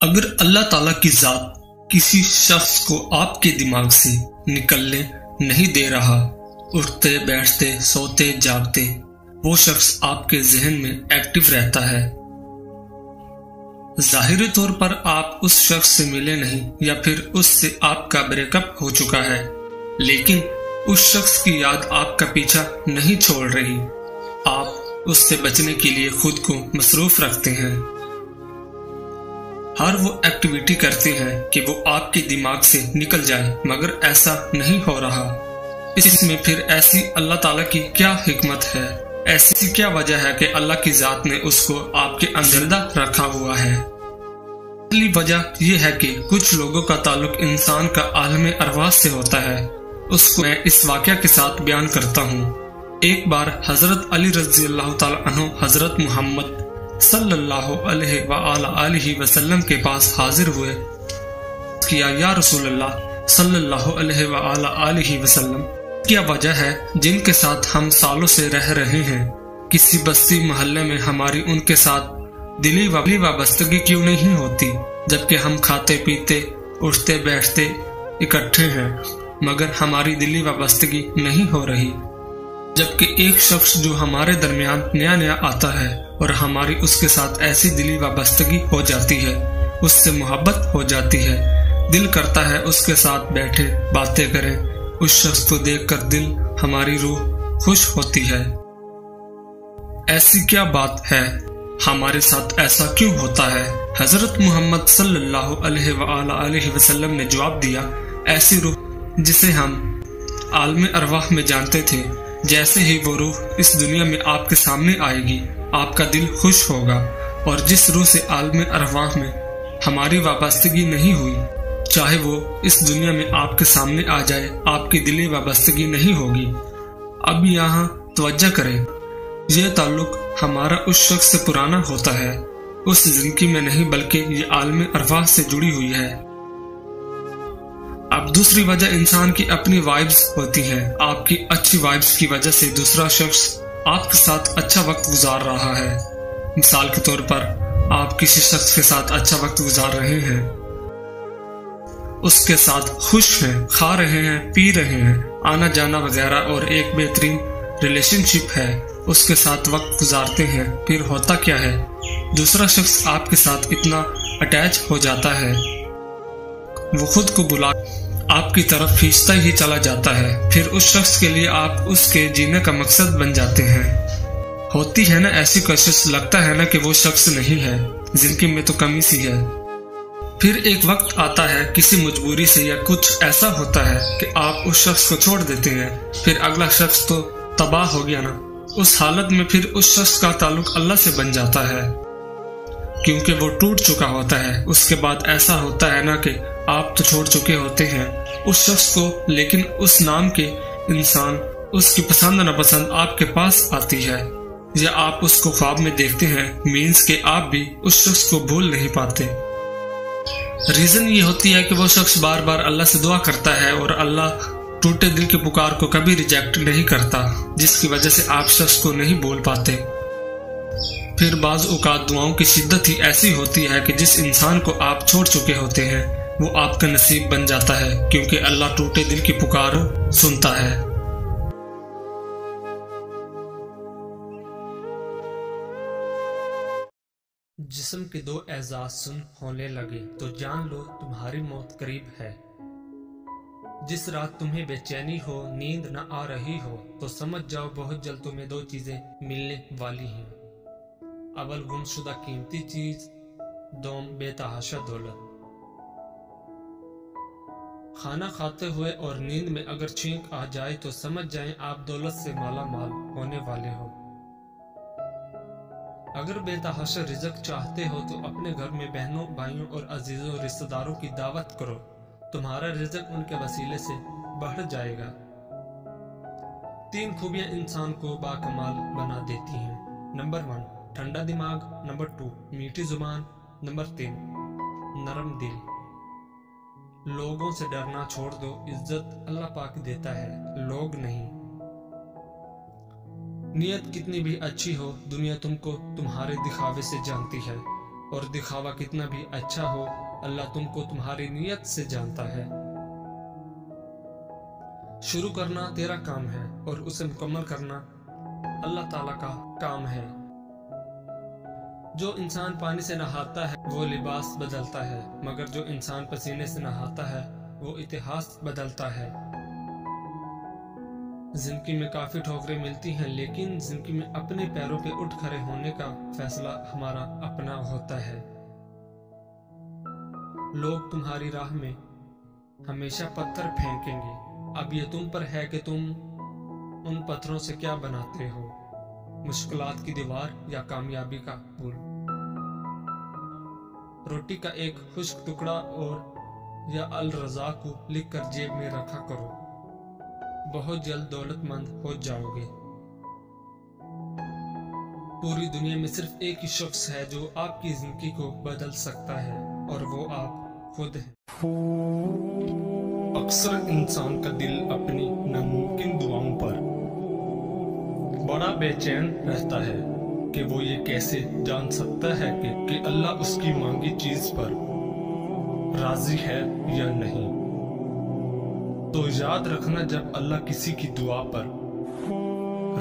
اگر اللہ تعالیٰ کی ذات کسی شخص کو آپ کے دماغ سے نکلنے نہیں دے رہا، اٹھتے بیٹھتے سوتے جاگتے وہ شخص آپ کے ذہن میں ایکٹیو رہتا ہے۔ ظاہری طور پر آپ اس شخص سے ملے نہیں یا پھر اس سے آپ کا بریک اپ ہو چکا ہے، لیکن اس شخص کی یاد آپ کا پیچھا نہیں چھوڑ رہی۔ آپ اس سے بچنے کے لیے خود کو مصروف رکھتے ہیں، ہر وہ ایکٹیویٹی کرتے ہیں کہ وہ آپ کے دماغ سے نکل جائے، مگر ایسا نہیں ہو رہا۔ اس میں پھر ایسی اللہ تعالیٰ کی کیا حکمت ہے؟ ایسی کیا وجہ ہے کہ اللہ کی ذات نے اس کو آپ کے اندر زندہ رکھا ہوا ہے؟ پہلی وجہ یہ ہے کہ کچھ لوگوں کا تعلق انسان کا عالم ارواح سے ہوتا ہے۔ اس کو میں اس واقعہ کے ساتھ بیان کرتا ہوں۔ ایک بار حضرت علی رضی اللہ تعالی عنہ حضرت محمد صلی اللہ علیہ وآلہ وسلم کے پاس حاضر ہوئے، کیا یا رسول اللہ صلی اللہ علیہ وآلہ وسلم، کیا وجہ ہے جن کے ساتھ ہم سالوں سے رہ رہے ہیں، کسی بستی محلے میں ہماری ان کے ساتھ دلی وابستگی کیوں نہیں ہوتی، جبکہ ہم کھاتے پیتے اٹھتے بیٹھتے اکٹھے ہیں، مگر ہماری دلی وابستگی نہیں ہو رہی؟ جبکہ ایک شخص جو ہمارے درمیان نیا آتا ہے اور ہماری اس کے ساتھ ایسی دلی وابستگی ہو جاتی ہے، اس سے محبت ہو جاتی ہے، دل کرتا ہے اس کے ساتھ بیٹھے باتیں کریں، اس شخص کو دیکھ کر دل ہماری روح خوش ہوتی ہے۔ ایسی کیا بات ہے؟ ہمارے ساتھ ایسا کیوں ہوتا ہے؟ حضرت محمد صلی اللہ علیہ وآلہ وسلم نے جواب دیا، ایسی روح جسے ہم عالم ارواح میں جانتے تھے، جیسے ہی وہ روح اس دنیا میں آپ کے سامنے آئے گی، آپ کا دل خوش ہوگا، اور جس روح سے عالم ارواح میں ہماری وابستگی نہیں ہوئی، چاہے وہ اس دنیا میں آپ کے سامنے آ جائے، آپ کی دلی وابستگی نہیں ہوگی۔ اب یہاں توجہ کریں، یہ تعلق ہمارا اس شخص سے پرانا ہوتا ہے، اس زندگی میں نہیں، بلکہ یہ عالم ارواح سے جڑی ہوئی ہے۔ اب دوسری وجہ انسان کی اپنی وائبز ہوتی ہیں۔ آپ کی اچھی وائبز کی وجہ سے دوسرا شخص آپ کے ساتھ اچھا وقت گزار رہا ہے۔ مثال کے طور پر آپ کسی شخص کے ساتھ اچھا وقت گزار رہے ہیں، اس کے ساتھ خوش ہیں، کھا رہے ہیں، پی رہے ہیں، آنا جانا وغیرہ، اور ایک بہترین ریلیشن شپ ہے، اس کے ساتھ وقت گزارتے ہیں۔ پھر ہوتا کیا ہے؟ دوسرا شخص آپ کے ساتھ اتنا اٹیچ ہو جاتا ہے، وہ خود کو بلا آپ کی طرف کھینچتا ہی چلا جاتا ہے، پھر اس شخص کے لیے آپ اس کے جینے کا مقصد بن جاتے ہیں۔ ہوتی ہے نا ایسی کوشش، لگتا ہے نا کہ وہ شخص نہیں ہے، زندگی میں تو کمی سی ہے۔ پھر ایک وقت آتا ہے کسی مجبوری سے یا کچھ ایسا ہوتا ہے کہ آپ اس شخص کو چھوڑ دیتے ہیں، پھر اگلا شخص تو تباہ ہو گیا نا۔ اس حالت میں پھر اس شخص کا تعلق اللہ سے بن جاتا ہے، کیونکہ وہ ٹوٹ چکا ہوتا ہے۔ اس کے بعد ایسا ہوتا ہے نا کہ آپ تو چھوڑ چکے ہوتے ہیں اس شخص کو، لیکن اس نام کے انسان، اس کی پسند ناپسند آپ کے پاس آتی ہے، یا آپ اس کو خواب میں دیکھتے ہیں، مینز کہ آپ بھی اس شخص کو بھول نہیں پاتے۔ ریزن یہ ہوتی ہے کہ وہ شخص بار بار اللہ سے دعا کرتا ہے، اور اللہ ٹوٹے دل کی پکار کو کبھی ریجیکٹ نہیں کرتا، جس کی وجہ سے آپ شخص کو نہیں بول پاتے۔ پھر بعض اوقات دعاؤں کی شدت ہی ایسی ہوتی ہے کہ جس انسان کو آپ چھوڑ چکے ہوتے ہیں وہ آپ کا نصیب بن جاتا ہے، کیونکہ اللہ ٹوٹے دل کی پکار سنتا ہے۔ جسم کے دو اعضاء سن ہونے لگے تو جان لو تمہاری موت قریب ہے۔ جس رات تمہیں بے چینی ہو، نیند نہ آ رہی ہو، تو سمجھ جاؤ بہت جلد تمہیں دو چیزیں ملنے والی ہیں۔ اول گم شدہ قیمتی چیز، دوم بے تحاشا دولت۔ کھانا کھاتے ہوئے اور نیند میں اگر چھینک آ جائے تو سمجھ جائیں آپ دولت سے مالا مال ہونے والے ہو۔ اگر بے تحاشا رزق چاہتے ہو تو اپنے گھر میں بہنوں، بھائیوں اور عزیزوں رشتہ داروں کی دعوت کرو، تمہارا رزق ان کے وسیلے سے بڑھ جائے گا۔ 3 خوبیاں انسان کو باکمال بنا دیتی ہیں۔ نمبر 1 ٹھنڈا دماغ، نمبر 2 میٹھی زبان، نمبر 3 نرم دل۔ لوگوں سے ڈرنا چھوڑ دو، عزت اللہ پاک دیتا ہے، لوگ نہیں۔ نیت کتنی بھی اچھی ہو، دنیا تم کو تمہارے دکھاوے سے جانتی ہے۔ اور دکھاوا کتنا بھی اچھا ہو، اللہ تم کو تمہاری نیت سے جانتا ہے۔ شروع کرنا تیرا کام ہے اور اسے مکمل کرنا اللہ تعالیٰ کا کام ہے۔ جو انسان پانی سے نہاتا ہے وہ لباس بدلتا ہے، مگر جو انسان پسینے سے نہاتا ہے وہ اتہاس بدلتا ہے۔ زندگی میں کافی ٹھوکریں ملتی ہیں، لیکن زندگی میں اپنے پیروں پہ اٹھ کھڑے ہونے کا فیصلہ ہمارا اپنا ہوتا ہے۔ لوگ تمہاری راہ میں ہمیشہ پتھر پھینکیں گے، اب یہ تم پر ہے کہ تم ان پتھروں سے کیا بناتے ہو، مشکلات کی دیوار یا کامیابی کا پل۔ روٹی کا ایک خشک ٹکڑا اور یا الرزاق کو لکھ کر جیب میں رکھا کرو، بہت جلد دولت مند ہو جاؤ گے۔ پوری دنیا میں صرف ایک ہی شخص ہے جو آپ کی زندگی کو بدل سکتا ہے، اور وہ آپ خود ہیں۔ اکثر انسان کا دل اپنی ناممکن دعاؤں پر بڑا بے چین رہتا ہے کہ وہ یہ کیسے جان سکتا ہے کہ اللہ اس کی مانگی چیز پر راضی ہے یا نہیں۔ تو یاد رکھنا، جب اللہ کسی کی دعا پر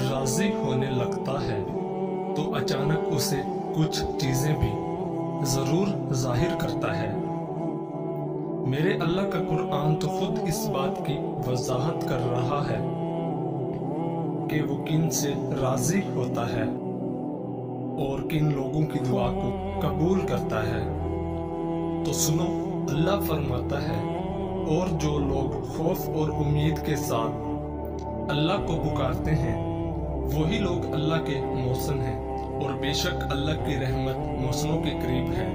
راضی ہونے لگتا ہے تو اچانک اسے کچھ چیزیں بھی ضرور ظاہر کرتا ہے۔ میرے اللہ کا قرآن تو خود اس بات کی وضاحت کر رہا ہے کہ وہ کن سے راضی ہوتا ہے اور کن لوگوں کی دعا کو قبول کرتا ہے۔ تو سنو، اللہ فرماتا ہے، اور جو لوگ خوف اور امید کے ساتھ اللہ کو پکارتے ہیں وہی لوگ اللہ کے محسن ہیں، اور بے شک اللہ کی رحمت محسنوں کے قریب ہے،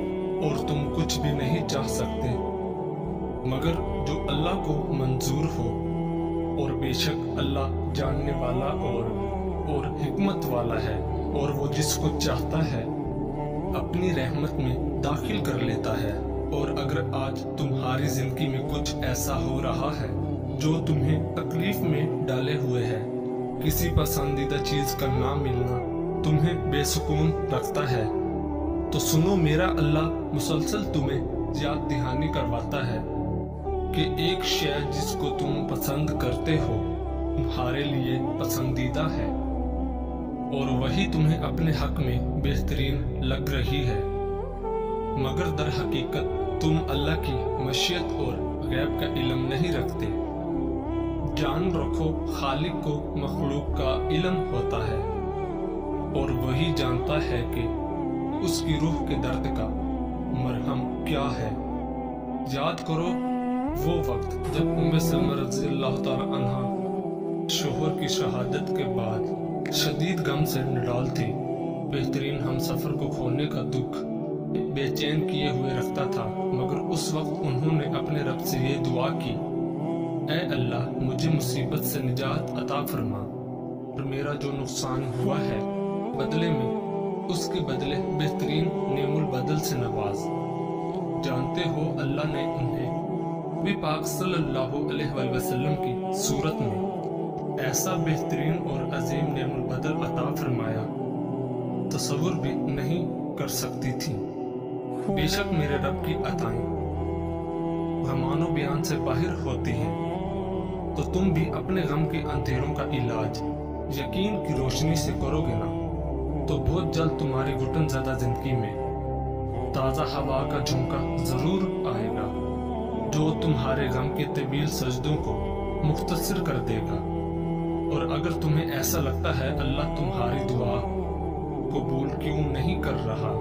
اور تم کچھ بھی نہیں چاہ سکتے مگر جو اللہ کو منظور ہو، اور بے شک اللہ جاننے والا اور حکمت والا ہے، اور وہ جس کو چاہتا ہے اپنی رحمت میں داخل کر لیتا ہے۔ اور اگر آج تمہاری زندگی میں کچھ ایسا ہو رہا ہے جو تمہیں تکلیف میں ڈالے ہوئے ہے، کسی پسندیدہ چیز کا نہ ملنا تمہیں بے سکون رکھتا ہے، تو سنو، میرا اللہ مسلسل تمہیں یاد دہانی کرواتا ہے کہ ایک شے جس کو تم پسند کرتے ہو تمہارے لیے پسندیدہ ہے، اور وہی تمہیں اپنے حق میں بہترین لگ رہی ہے، مگر در حقیقت تم اللہ کی مشیت اور غیب کا علم نہیں رکھتے۔ جان رکھو، خالق کو مخلوق کا علم ہوتا ہے، اور وہی جانتا ہے کہ اس کی روح کے درد کا مرہم کیا ہے۔ یاد کرو وہ وقت جب ام سلمہ رضی اللہ تعالی عنہ شوہر کی شہادت کے بعد شدید غم سے نڈال تھی۔ بہترین ہم سفر کو کھونے کا دکھ بے چین کیے ہوئے رکھتا تھا، مگر اس وقت انہوں نے اپنے رب سے یہ دعا کی، اے اللہ، مجھے مصیبت سے نجات عطا فرما، اور میرا جو نقصان ہوا ہے بدلے میں اس کے بدلے بہترین نعم البدل سے نواز۔ جانتے ہو اللہ نے انہیں نبی پاک صلی اللہ علیہ وآلہ وسلم کی صورت میں ایسا بہترین اور عظیم نعم البدل عطا فرمایا تصور بھی نہیں کر سکتی تھی۔ بے شک میرے رب کی عطائیں غمان و بیان سے باہر ہوتی ہیں، تو تم بھی اپنے غم کے اندھیروں کا علاج یقین کی روشنی سے کرو گے نا، تو بہت جلد تمہاری گھٹن زدہ زندگی میں تازہ ہوا کا جھونکا ضرور آئے گا، جو تمہارے غم کے طویل سجدوں کو مختصر کر دے گا۔ اور اگر تمہیں ایسا لگتا ہے اللہ تمہاری دعا قبول کیوں نہیں کر رہا،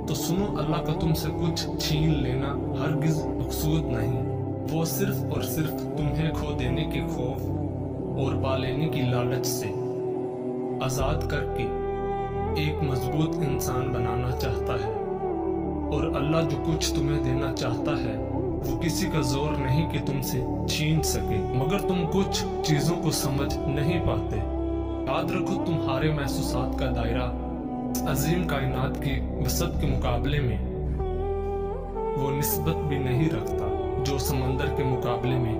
تو سنو، اللہ کا تم سے کچھ چھین لینا ہرگز مقصود نہیں، وہ صرف اور صرف تمہیں کھو دینے کے خوف اور پا لینے کی لالچ سے آزاد کر کے ایک مضبوط انسان بنانا چاہتا ہے۔ اور اللہ جو کچھ تمہیں دینا چاہتا ہے وہ کسی کا زور نہیں کہ تم سے چھین سکے، مگر تم کچھ چیزوں کو سمجھ نہیں پاتے۔ یاد رکھو، تمہارے محسوسات کا دائرہ عظیم کائنات کی وسعت کے مقابلے میں وہ نسبت بھی نہیں رکھتا جو سمندر کے مقابلے میں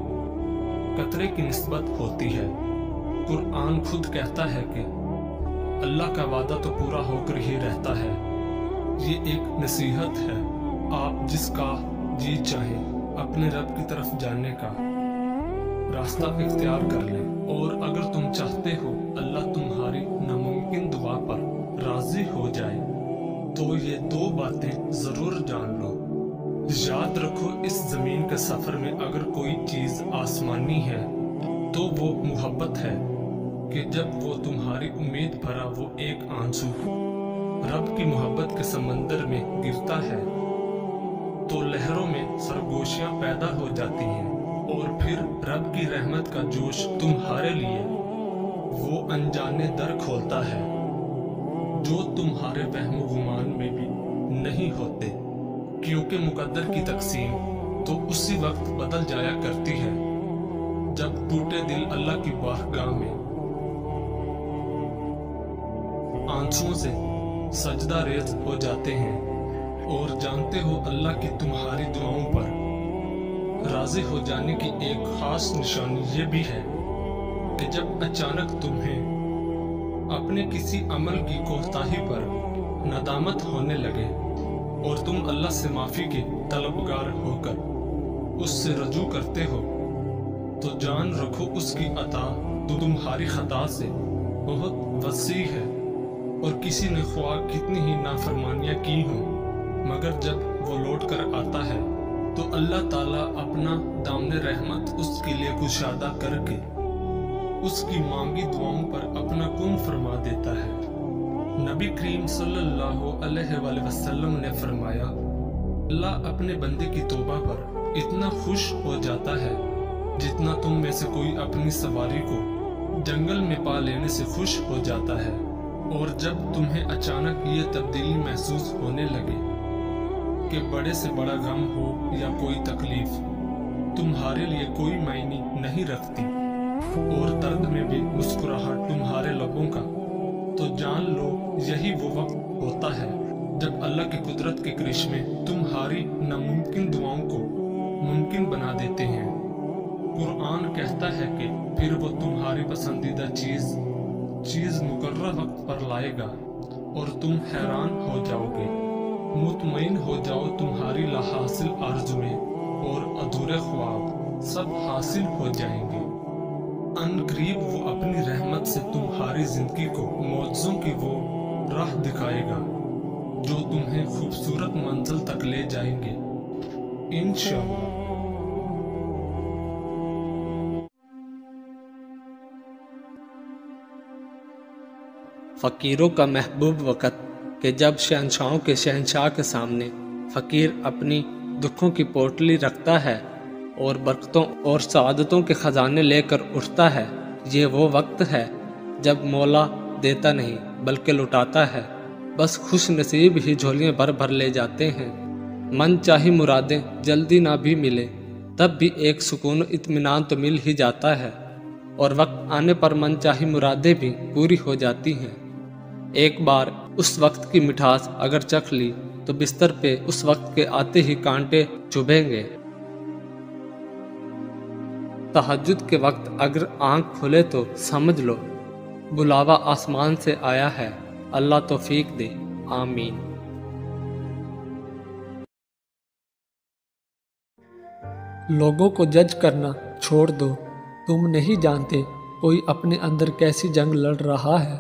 قطرے کی نسبت ہوتی ہے۔ قرآن خود کہتا ہے کہ اللہ کا وعدہ تو پورا ہو کر ہی رہتا ہے، یہ ایک نصیحت ہے، آپ جس کا جی چاہیں اپنے رب کی طرف جانے کا راستہ اختیار کر لیں، اور اگر تم چاہتے ہو اللہ تمہاری ناممکن دعا پر راضی ہو جائے تو یہ 2 باتیں ضرور جان لو۔ یاد رکھو، اس زمین کے سفر میں اگر کوئی چیز آسمانی ہے تو وہ محبت ہے کہ جب وہ تمہاری امید بھرا وہ ایک آنسو رب کی محبت کے سمندر میں گرتا ہے تو لہروں میں سرگوشیاں پیدا ہو جاتی ہیں، اور پھر رب کی رحمت کا جوش تمہارے لیے وہ انجانے در کھولتا ہے جو تمہارے وہم و گمان میں بھی نہیں ہوتے، کیونکہ مقدر کی تقسیم تو اسی وقت بدل جایا کرتی ہے جب ٹوٹے دل اللہ کی بارگاہ میں آنسوؤں سے سجدہ ریز ہو جاتے ہیں، اور جانتے ہو اللہ کی تمہاری دعاؤں پر راضی ہو جانے کی ایک خاص نشانی یہ بھی ہے کہ جب اچانک تمہیں اپنے کسی عمل کی کوتاہی پر ندامت ہونے لگے اور تم اللہ سے معافی کے طلبگار ہو کر اس سے رجوع کرتے ہو تو جان رکھو اس کی عطا تمہاری خطا سے بہت وسیع ہے، اور کسی نے خواہ کتنی ہی نافرمانیاں کی ہوں مگر جب وہ لوٹ کر آتا ہے تو اللہ تعالیٰ اپنا دامن رحمت اس کے لیے کشادہ کر کے اس کی مانگی دعاؤں پر اپنا کن فرما دیتا ہے۔ نبی کریم صلی اللہ علیہ وآلہ وسلم نے فرمایا، اللہ اپنے بندے کی توبہ پر اتنا خوش ہو جاتا ہے جتنا تم میں سے کوئی اپنی سواری کو جنگل میں پا لینے سے خوش ہو جاتا ہے، اور جب تمہیں اچانک یہ تبدیلی محسوس ہونے لگے کہ بڑے سے بڑا غم ہو یا کوئی تکلیف تمہارے لیے کوئی معنی نہیں رکھتی، اور درد میں بھی مسکراہٹ تمہارے لبوں کا، تو جان لو یہی وہ وقت ہوتا ہے جب اللہ کی قدرت کے کرشمے تمہاری ناممکن دعاؤں کو ممکن بنا دیتے ہیں۔ قرآن کہتا ہے کہ پھر وہ تمہاری پسندیدہ چیز مقررہ وقت پر لائے گا اور تم حیران ہو جاؤ گے۔ مطمئن ہو جاؤ، تمہاری لا حاصل آرزویں اور ادھورے خواب سب حاصل ہو جائیں گے۔ ان قریب وہ اپنی رحمت سے تمہاری زندگی کو معجزوں کی وہ راہ دکھائے گا جو تمہیں خوبصورت منزل تک لے جائیں گے انشاءاللہ۔ فقیروں کا محبوب وقت کہ جب شہنشاہوں کے شہنشاہ کے سامنے فقیر اپنی دکھوں کی پوٹلی رکھتا ہے اور برکتوں اور سعادتوں کے خزانے لے کر اٹھتا ہے۔ یہ وہ وقت ہے جب مولا دیتا نہیں بلکہ لٹاتا ہے، بس خوش نصیب ہی جھولیاں بھر بھر لے جاتے ہیں۔ من چاہی مرادیں جلدی نہ بھی ملے تب بھی ایک سکون و اطمینان تو مل ہی جاتا ہے، اور وقت آنے پر من چاہی مرادیں بھی پوری ہو جاتی ہیں۔ ایک بار اس وقت کی مٹھاس اگر چکھ لی تو بستر پہ اس وقت کے آتے ہی کانٹے چبھیں گے۔ تہجد کے وقت اگر آنکھ کھلے تو سمجھ لو بلاوا آسمان سے آیا ہے، اللہ توفیق دے، آمین۔ لوگوں کو جج کرنا چھوڑ دو، تم نہیں جانتے کوئی اپنے اندر کیسی جنگ لڑ رہا ہے۔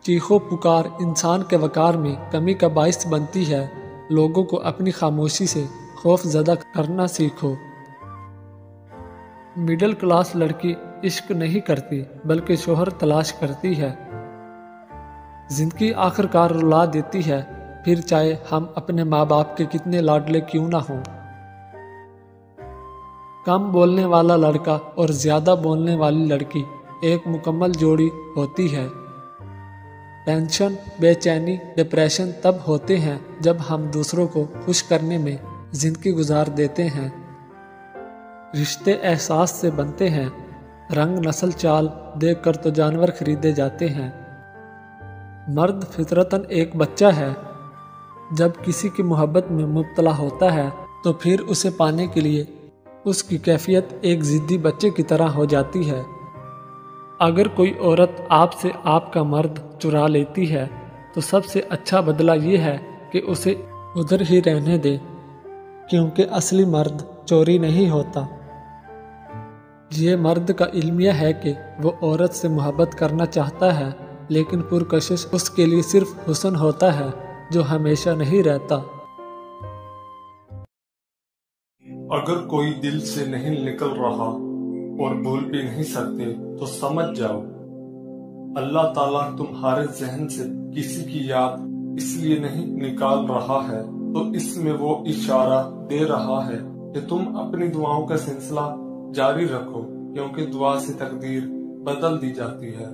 چیخو پکار انسان کے وقار میں کمی کا باعث بنتی ہے۔ لوگوں کو اپنی خاموشی سے خوف زدہ کرنا سیکھو۔ مڈل کلاس لڑکی عشق نہیں کرتی بلکہ شوہر تلاش کرتی ہے۔ زندگی آخر کار رلا دیتی ہے، پھر چاہے ہم اپنے ماں باپ کے کتنے لاڈلے کیوں نہ ہوں۔ کم بولنے والا لڑکا اور زیادہ بولنے والی لڑکی ایک مکمل جوڑی ہوتی ہے۔ ٹینشن، بے چینی، ڈپریشن تب ہوتے ہیں جب ہم دوسروں کو خوش کرنے میں زندگی گزار دیتے ہیں۔ رشتے احساس سے بنتے ہیں، رنگ نسل چال دیکھ کر تو جانور خریدے جاتے ہیں۔ مرد فطرتاً ایک بچہ ہے، جب کسی کی محبت میں مبتلا ہوتا ہے تو پھر اسے پانے کے لیے اس کی کیفیت ایک ضدی بچے کی طرح ہو جاتی ہے۔ اگر کوئی عورت آپ سے آپ کا مرد چرا لیتی ہے تو سب سے اچھا بدلہ یہ ہے کہ اسے ادھر ہی رہنے دے، کیونکہ اصلی مرد چوری نہیں ہوتا۔ یہ مرد کا المیہ ہے کہ وہ عورت سے محبت کرنا چاہتا ہے، لیکن پرکشش اس کے لیے صرف حسن ہوتا ہے جو ہمیشہ نہیں رہتا۔ اگر کوئی دل سے نہیں نکل رہا اور بھول بھی نہیں سکتے تو سمجھ جاؤ اللہ تعالیٰ تمہارے ذہن سے کسی کی یاد اس لیے نہیں نکال رہا ہے، تو اس میں وہ اشارہ دے رہا ہے کہ تم اپنی دعاؤں کا سلسلہ جاری رکھو، کیونکہ دعا سے تقدیر بدل دی جاتی ہے۔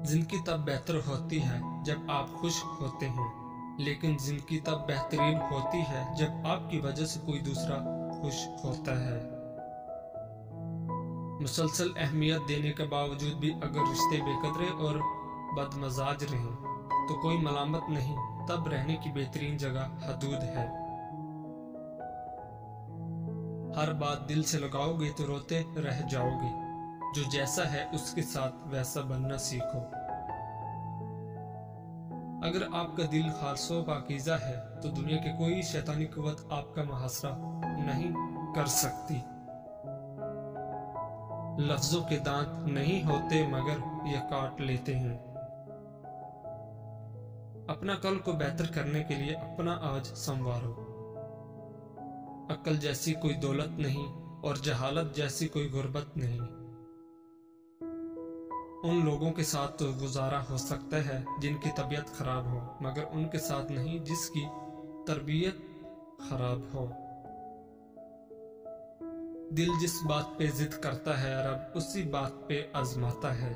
زندگی تب بہتر ہوتی ہے جب آپ خوش ہوتے ہیں، لیکن زندگی تب بہترین ہوتی ہے جب آپ کی وجہ سے کوئی دوسرا خوش ہوتا ہے۔ مسلسل اہمیت دینے کے باوجود بھی اگر رشتے بے قدرے اور بد مزاج رہیں تو کوئی ملامت نہیں، تب رہنے کی بہترین جگہ حدود ہے۔ ہر بات دل سے لگاؤ گے تو روتے رہ جاؤ گے، جو جیسا ہے اس کے ساتھ ویسا بننا سیکھو۔ اگر آپ کا دل خالص و پاکیزہ ہے تو دنیا کی کوئی شیطانی قوت آپ کا محاصرہ نہیں کر سکتی۔ لفظوں کے دانت نہیں ہوتے مگر یہ کاٹ لیتے ہیں۔ اپنا کل کو بہتر کرنے کے لیے اپنا آج سنوارو۔ عقل جیسی کوئی دولت نہیں اور جہالت جیسی کوئی غربت نہیں۔ ان لوگوں کے ساتھ تو گزارا ہو سکتا ہے جن کی طبیعت خراب ہو، مگر ان کے ساتھ نہیں جس کی تربیت خراب ہو۔ دل جس بات پہ ضد کرتا ہے رب اسی بات پہ آزماتا ہے۔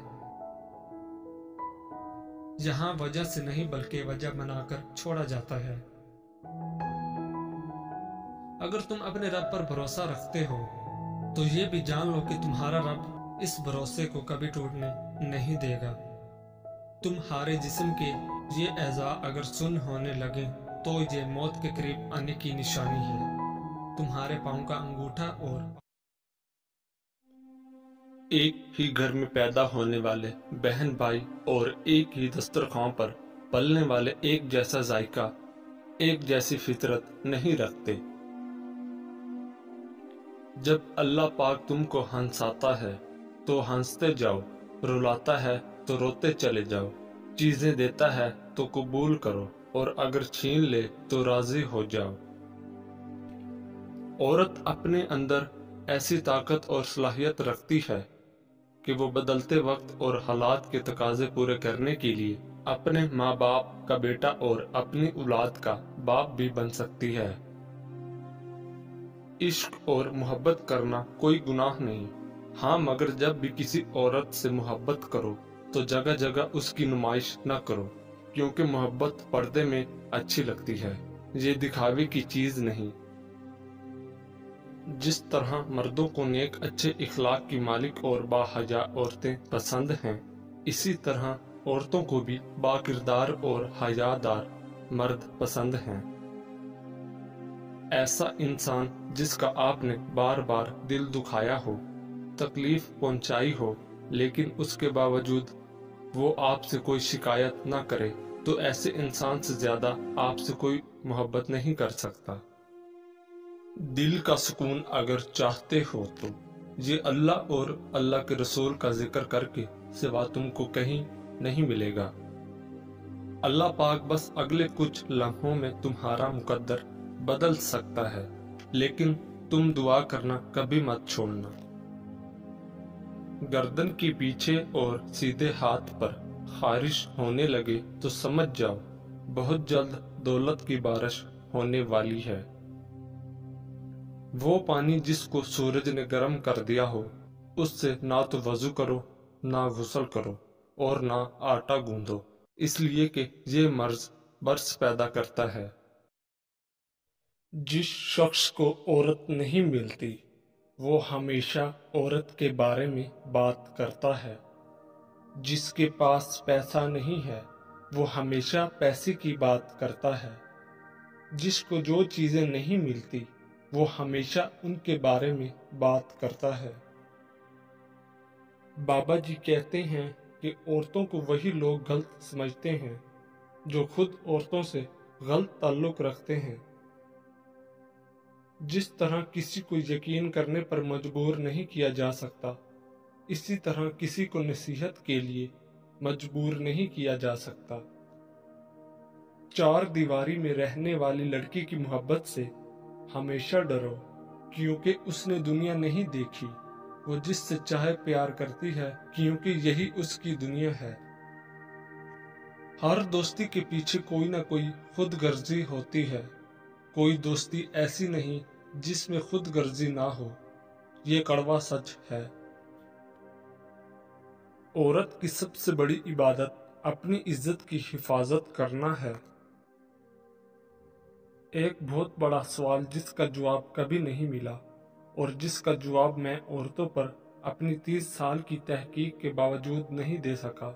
یہاں وجہ سے نہیں بلکہ وجہ بنا کر چھوڑا جاتا ہے۔ اگر تم اپنے رب پر بھروسہ رکھتے ہو تو یہ بھی جان لو کہ تمہارا رب اس بھروسے کو کبھی ٹوٹنے نہیں دے گا۔ تمہارے جسم کے یہ اعضاء اگر سن ہونے لگے تو یہ موت کے قریب آنے کی نشانی ہے۔ تمہارے پاؤں کا انگوٹھا اور ایک ہی گھر میں پیدا ہونے والے بہن بھائی اور ایک ہی دسترخوان پر پلنے والے ایک جیسا ذائقہ، ایک جیسی فطرت نہیں رکھتے۔ جب اللہ پاک تم کو ہنساتا ہے تو ہنستے جاؤ، رلاتا ہے تو روتے چلے جاؤ، چیزیں دیتا ہے تو قبول کرو اور اگر چھین لے تو راضی ہو جاؤ۔ عورت اپنے اندر ایسی طاقت اور صلاحیت رکھتی ہے کہ وہ بدلتے وقت اور حالات کے تقاضے پورے کرنے کے لیے اپنے ماں باپ کا بیٹا اور اپنی اولاد کا باپ بھی بن سکتی ہے۔ عشق اور محبت کرنا کوئی گناہ نہیں، ہاں مگر جب بھی کسی عورت سے محبت کرو تو جگہ جگہ اس کی نمائش نہ کرو، کیونکہ محبت پردے میں اچھی لگتی ہے، یہ دکھاوے کی چیز نہیں۔ جس طرح مردوں کو نیک اچھے اخلاق کی مالک اور باحیا عورتیں پسند ہیں، اسی طرح عورتوں کو بھی با کردار اور حیادار مرد پسند ہیں۔ ایسا انسان جس کا آپ نے بار بار دل دکھایا ہو، تکلیف پہنچائی ہو، لیکن اس کے باوجود وہ آپ سے کوئی شکایت نہ کرے، تو ایسے انسان سے زیادہ آپ سے کوئی محبت نہیں کر سکتا۔ دل کا سکون اگر چاہتے ہو تو یہ اللہ اور اللہ کے رسول کا ذکر کر کے سوا تم کو کہیں نہیں ملے گا۔ اللہ پاک بس اگلے کچھ لمحوں میں تمہارا مقدر بدل سکتا ہے، لیکن تم دعا کرنا کبھی مت چھوڑنا۔ گردن کے پیچھے اور سیدھے ہاتھ پر خارش ہونے لگے تو سمجھ جاؤ بہت جلد دولت کی بارش ہونے والی ہے۔ وہ پانی جس کو سورج نے گرم کر دیا ہو، اس سے نہ تو وضو کرو نہ غسل کرو، اور نہ آٹا گوندو، اس لیے کہ یہ مرض برس پیدا کرتا ہے۔ جس شخص کو عورت نہیں ملتی وہ ہمیشہ عورت کے بارے میں بات کرتا ہے۔ جس کے پاس پیسہ نہیں ہے وہ ہمیشہ پیسے کی بات کرتا ہے۔ جس کو جو چیزیں نہیں ملتی وہ ہمیشہ ان کے بارے میں بات کرتا ہے۔ بابا جی کہتے ہیں کہ عورتوں کو وہی لوگ غلط سمجھتے ہیں جو خود عورتوں سے غلط تعلق رکھتے ہیں۔ جس طرح کسی کو یقین کرنے پر مجبور نہیں کیا جا سکتا، اسی طرح کسی کو نصیحت کے لیے مجبور نہیں کیا جا سکتا۔ چار دیواری میں رہنے والی لڑکی کی محبت سے ہمیشہ ڈرو، کیونکہ اس نے دنیا نہیں دیکھی۔ وہ جس سے چاہے پیار کرتی ہے کیونکہ یہی اس کی دنیا ہے۔ ہر دوستی کے پیچھے کوئی نہ کوئی خود غرضی ہوتی ہے، کوئی دوستی ایسی نہیں جس میں خود غرضی نہ ہو، یہ کڑوا سچ ہے۔ عورت کی سب سے بڑی عبادت اپنی عزت کی حفاظت کرنا ہے۔ ایک بہت بڑا سوال جس کا جواب کبھی نہیں ملا اور جس کا جواب میں عورتوں پر اپنی 30 سال کی تحقیق کے باوجود نہیں دے سکا،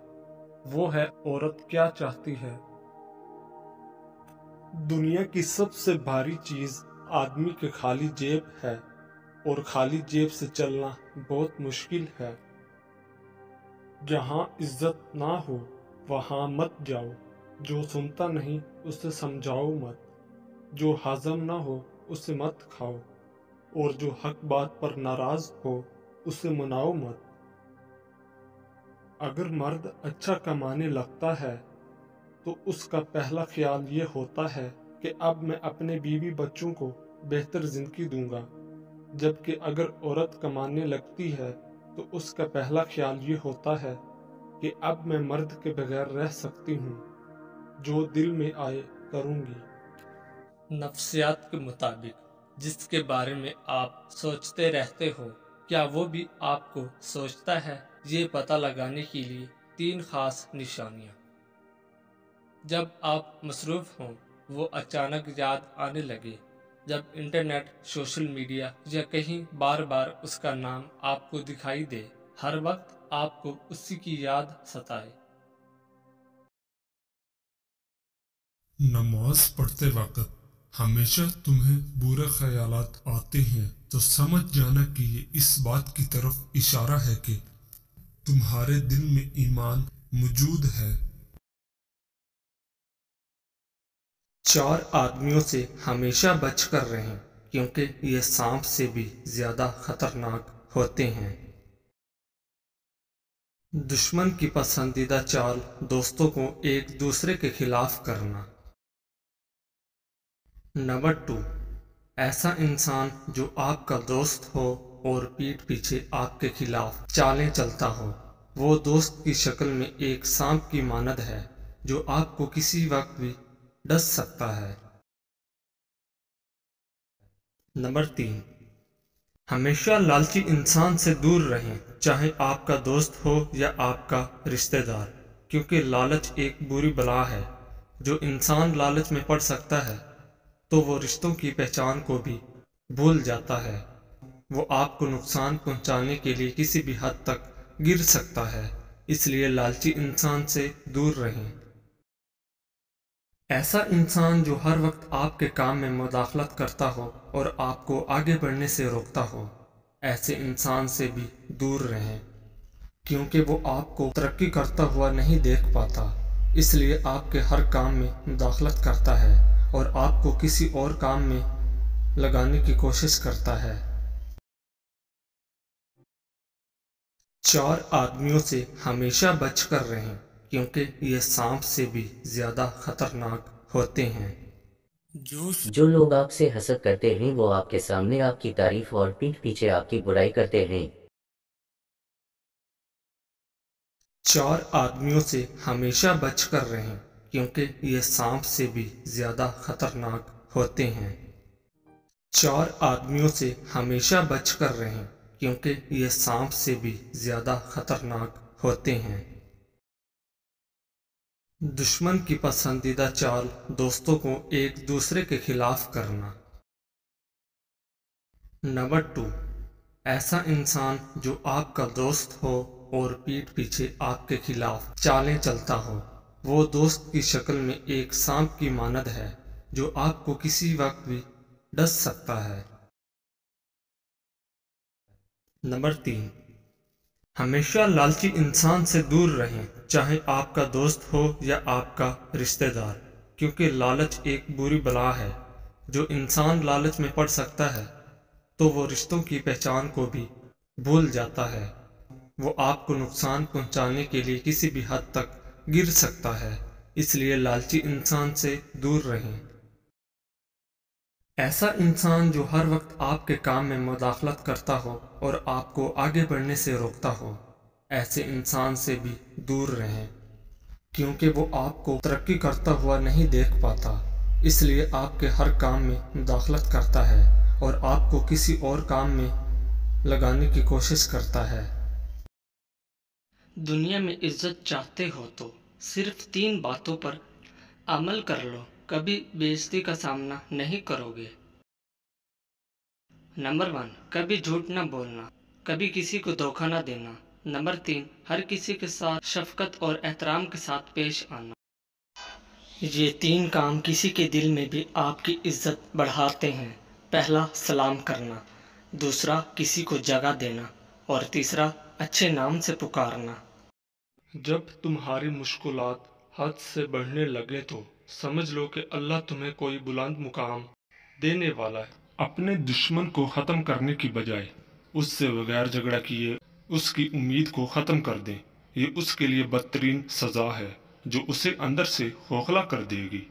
وہ ہے عورت کیا چاہتی ہے۔ دنیا کی سب سے بھاری چیز آدمی کے خالی جیب ہے، اور خالی جیب سے چلنا بہت مشکل ہے۔ جہاں عزت نہ ہو وہاں مت جاؤ، جو سنتا نہیں اسے سمجھاؤ مت، جو ہضم نہ ہو اسے مت کھاؤ، اور جو حق بات پر ناراض ہو اسے مناؤ مت۔ اگر مرد اچھا کمانے لگتا ہے تو اس کا پہلا خیال یہ ہوتا ہے کہ اب میں اپنے بیوی بچوں کو بہتر زندگی دوں گا، جبکہ اگر عورت کمانے لگتی ہے تو اس کا پہلا خیال یہ ہوتا ہے کہ اب میں مرد کے بغیر رہ سکتی ہوں، جو دل میں آئے کروں گی۔ نفسیات کے مطابق جس کے بارے میں آپ سوچتے رہتے ہو، کیا وہ بھی آپ کو سوچتا ہے؟ یہ پتہ لگانے کے لیے 3 خاص نشانیاں۔ جب آپ مصروف ہوں، وہ اچانک یاد آنے لگے، جب انٹرنیٹ، سوشل میڈیا یا کہیں بار بار اس کا نام آپ کو دکھائی دے، ہر وقت آپ کو اسی کی یاد ستائے۔ نماز پڑھتے وقت ہمیشہ تمہیں برے خیالات آتے ہیں تو سمجھ جانا کہ یہ اس بات کی طرف اشارہ ہے کہ تمہارے دل میں ایمان موجود ہے۔ 4 آدمیوں سے ہمیشہ بچ کر رہیں، کیونکہ یہ سانپ سے بھی زیادہ خطرناک ہوتے ہیں۔ دشمن کی پسندیدہ چال دوستوں کو ایک دوسرے کے خلاف کرنا۔ نمبر 2، ایسا انسان جو آپ کا دوست ہو اور پیٹھ پیچھے آپ کے خلاف چالیں چلتا ہو، وہ دوست کی شکل میں ایک سانپ کی مانند ہے جو آپ کو کسی وقت بھی ڈس سکتا ہے۔ نمبر 3، ہمیشہ لالچی انسان سے دور رہیں، چاہے آپ کا دوست ہو یا آپ کا رشتہ دار، کیونکہ لالچ ایک بری بلا ہے۔ جو انسان لالچ میں پڑ سکتا ہے تو وہ رشتوں کی پہچان کو بھی بھول جاتا ہے۔ وہ آپ کو نقصان پہنچانے کے لیے کسی بھی حد تک گر سکتا ہے، اس لیے لالچی انسان سے دور رہیں۔ ایسا انسان جو ہر وقت آپ کے کام میں مداخلت کرتا ہو اور آپ کو آگے بڑھنے سے روکتا ہو، ایسے انسان سے بھی دور رہیں، کیونکہ وہ آپ کو ترقی کرتا ہوا نہیں دیکھ پاتا، اس لیے آپ کے ہر کام میں مداخلت کرتا ہے اور آپ کو کسی اور کام میں لگانے کی کوشش کرتا ہے۔ 4 آدمیوں سے ہمیشہ بچ کر رہیں، کیونکہ یہ سانپ سے بھی زیادہ خطرناک ہوتے ہیں۔ جو لوگ آپ سے حسد کرتے ہیں وہ آپ کے سامنے آپ کی تعریف اور پیٹھ پیچھے آپ کی برائی کرتے ہیں۔ 4 آدمیوں سے ہمیشہ بچ کر رہیں، کیونکہ یہ سانپ سے بھی زیادہ خطرناک ہوتے ہیں۔ 4 آدمیوں سے ہمیشہ بچ کر رہیں، کیونکہ یہ سانپ سے بھی زیادہ خطرناک ہوتے ہیں۔ دشمن کی پسندیدہ چال دوستوں کو ایک دوسرے کے خلاف کرنا۔ نمبر 2، ایسا انسان جو آپ کا دوست ہو اور پیٹھ پیچھے آپ کے خلاف چالیں چلتا ہو، وہ دوست کی شکل میں ایک سانپ کی مانند ہے جو آپ کو کسی وقت بھی ڈس سکتا ہے۔ نمبر 3، ہمیشہ لالچی انسان سے دور رہیں، چاہے آپ کا دوست ہو یا آپ کا رشتہ دار، کیونکہ لالچ ایک بری بلا ہے۔ جو انسان لالچ میں پڑ سکتا ہے تو وہ رشتوں کی پہچان کو بھی بھول جاتا ہے۔ وہ آپ کو نقصان پہنچانے کے لیے کسی بھی حد تک گر سکتا ہے، اس لیے لالچی انسان سے دور رہیں۔ ایسا انسان جو ہر وقت آپ کے کام میں مداخلت کرتا ہو اور آپ کو آگے بڑھنے سے روکتا ہو، ایسے انسان سے بھی دور رہیں، کیونکہ وہ آپ کو ترقی کرتا ہوا نہیں دیکھ پاتا، اس لیے آپ کے ہر کام میں مداخلت کرتا ہے اور آپ کو کسی اور کام میں لگانے کی کوشش کرتا ہے۔ دنیا میں عزت چاہتے ہو تو صرف 3 باتوں پر عمل کر لو، کبھی بے عزتی کا سامنا نہیں کرو گے۔ نمبر 1، کبھی جھوٹ نہ بولنا، کبھی کسی کو دھوکہ نہ دینا۔ نمبر 3، ہر کسی کے ساتھ شفقت اور احترام کے ساتھ پیش آنا۔ یہ 3 کام کسی کے دل میں بھی آپ کی عزت بڑھاتے ہیں۔ پہلا، سلام کرنا، دوسرا، کسی کو جگہ دینا، اور تیسرا، اچھے نام سے پکارنا۔ جب تمہاری مشکلات حد سے بڑھنے لگے تو سمجھ لو کہ اللہ تمہیں کوئی بلند مقام دینے والا ہے۔ اپنے دشمن کو ختم کرنے کی بجائے اس سے بغیر جھگڑا کیے اس کی امید کو ختم کر دیں، یہ اس کے لیے بدترین سزا ہے جو اسے اندر سے کھوکھلا کر دے گی۔